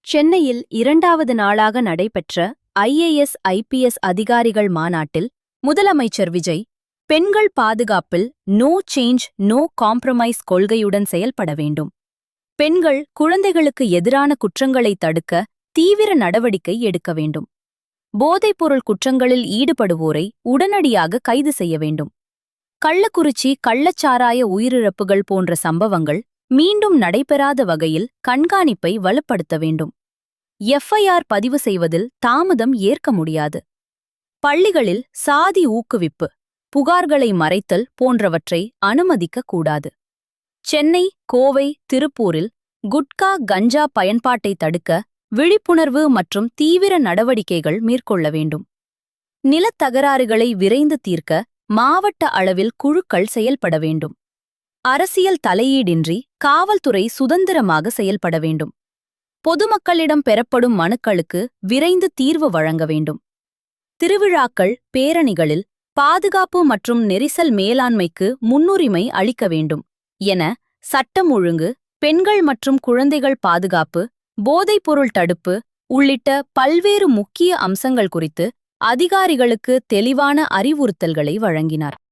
சென்னையில் 2வது நாளாக நடைபெற்ற ஐஏஎஸ் ஐபிஎஸ் அதிகாரிகள் மாநாட்டில் முதலமைச்சர் விஜய் பெண்கள் பாதுகாப்பில் நோ சேஞ்ச் நோ காம்ப்ரமைஸ் கொள்கையுடன் செயல்பட வேண்டும். பெண்கள் குழந்தைகளுக்கு எதிரான குற்றங்களை தடுக்க தீவிர நடவடிக்கை எடுக்க வேண்டும். போதைப்பொருள் குற்றங்களில் ஈடுபடுவோரை உடனடியாக கைது செய்ய வேண்டும். கள்ளக்குறிச்சி கள்ளச்சாராய உயிரிழப்புகள் போன்ற சம்பவங்கள் மீண்டும் நடைபெறாத வகையில் கண்காணிப்பை வலுப்படுத்த வேண்டும். எஃப்ஐஆர் பதிவு செய்வதில் தாமதம் ஏற்க முடியாது. பள்ளிகளில் சாதி ஊக்குவிப்பு, புகார்களை மறைத்தல் போன்றவற்றை அனுமதிக்க கூடாது. சென்னை, கோவை, திருப்பூரில் குட்கா கஞ்சா பயன்பாட்டை தடுக்க விழிப்புணர்வு மற்றும் தீவிர நடவடிக்கைகள் மேற்கொள்ள வேண்டும். நிலத்தகராறுகளை விரைந்து தீர்க்க மாவட்ட அளவில் குழுக்கள் செயல்பட வேண்டும். அரசியல் தலையீடின்றி காவல்துறை சுதந்திரமாக செயல்பட வேண்டும். பொதுமக்களிடம் பெறப்படும் மனுக்களுக்கு விரைந்து தீர்வு வழங்க வேண்டும். திருவிழாக்கள், பேரணிகளில் பாதுகாப்பு மற்றும் நெரிசல் மேலாண்மைக்கு முன்னுரிமை அளிக்க வேண்டும் என சட்டம் ஒழுங்கு, பெண்கள் மற்றும் குழந்தைகள் பாதுகாப்பு, போதைப்பொருள் தடுப்பு உள்ளிட்ட பல்வேறு முக்கிய அம்சங்கள் குறித்து அதிகாரிகளுக்கு தெளிவான அறிவுறுத்தல்களை வழங்கினார்.